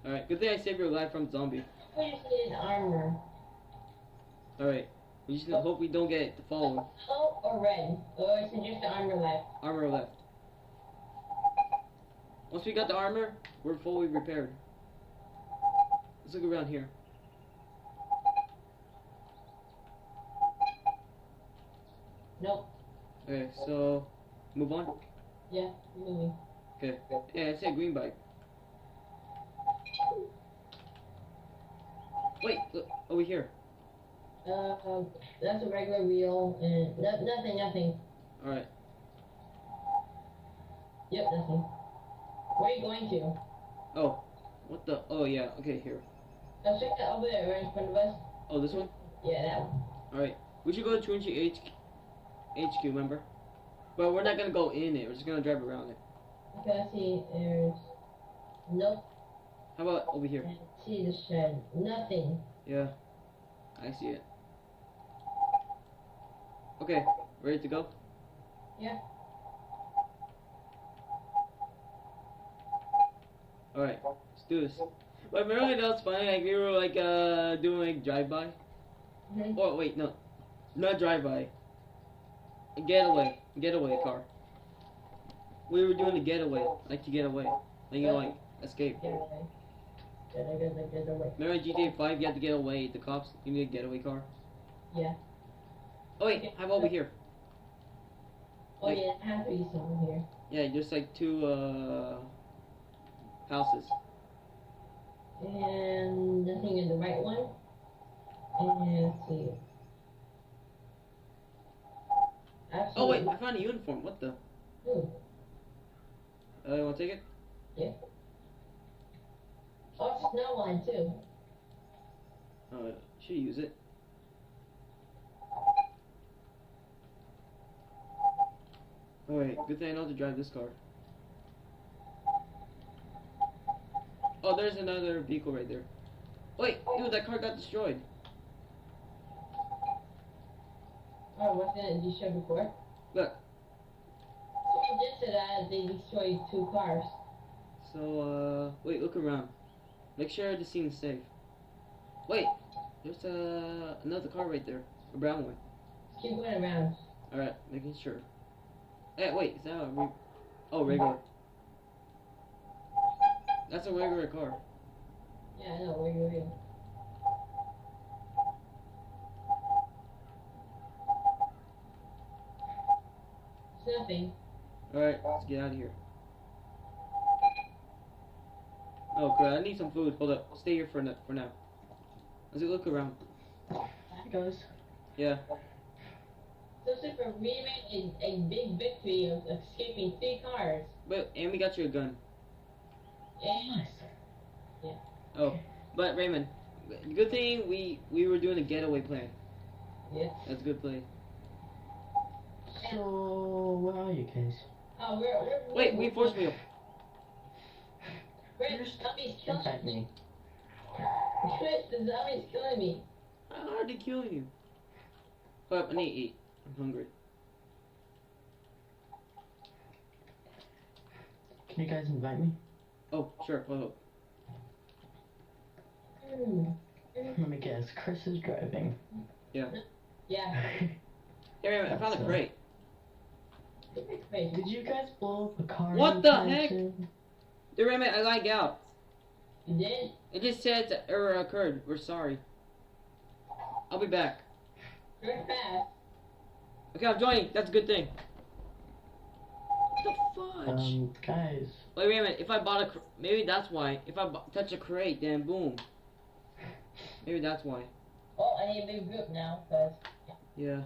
Alright, good thing I saved your life from zombie. We just needed armor. Alright, we just hope we don't get followed. Yellow or red? Or is it just the armor left? Armor left. Once we got the armor, we're fully repaired. Let's look around here. Nope. Okay, so move on. Yeah, moving. Okay. Yeah, I said green bike. Wait, look over here. That's a regular wheel and nothing. Alright. Yep, nothing. Where are you going to? Oh, what the? Oh yeah. Okay, here. Let's check that over there, right in front of us. Oh, this one. Yeah, that one. Alright. We should go to Trinity HQ, remember? But we're not gonna go in it. We're just gonna drive around it. Okay, I see. There's nope. How about over here? I see the shed. Nothing. Yeah, I see it. Okay, ready to go? Yeah. Alright, let's do this. But remember that was funny, like we were like doing like drive-by? Oh wait, no. Not drive-by. A getaway car. We were doing a getaway, like to get away. Like, you know, like escape. Get away. Get away. Remember GTA 5 you had to get away, the cops, you need a getaway car? Yeah. Oh wait, how about over here? Oh Like, yeah, it has to be somewhere here. yeah, just like two houses. And nothing in the right one. And let's see. Absolutely. Oh wait, I found a uniform, what the? Ooh. You wanna take it? Yeah. Oh, it's snow line too. Should use it. Oh wait, good thing I know how to drive this car. Oh, there's another vehicle right there. Wait, dude, that car got destroyed. Oh, wasn't it you showed before? Look, Someone did say that they destroyed 2 cars. so, wait, look around. Make sure the scene is safe. Wait, there's another car right there. A brown one. Keep going around. Alright, making sure. Hey, wait, is that a oh, regular. That's a regular car. Yeah, I know, where you in. It's nothing. Alright, let's get out of here. Oh, good. I need some food. Hold up. Stay here for now. Let's look around. Hi guys. Yeah. So super, we made a big victory of escaping 3 cars. But and we got you a gun. And Nice. Oh, but Raymond, good thing we were doing a getaway plan. yeah. That's a good play. So, where are you guys? Oh, we're Wait, we force wheel. Chris, zombies killing Impact me. me. Chris, the zombie's killing me. I'm already killing you. Hold up, I need to eat. I'm hungry. Can you guys invite me? Oh, sure. Hold up. Let me guess. Chris is driving. Yeah. Yeah. Hey, Raymond, I found a crate. Wait, Did you guys blow up a car? What the anytime heck? soon? Hey, Raymond, I lagged out. you did? It just said that error occurred. We're sorry. I'll be back. Very fast. Okay, I'm joining. That's a good thing. What the fudge? Guys. Wait a minute. If I bought a maybe that's why. If I touch a crate, then boom. Maybe that's why. Oh, I need a big group now, cause Yeah.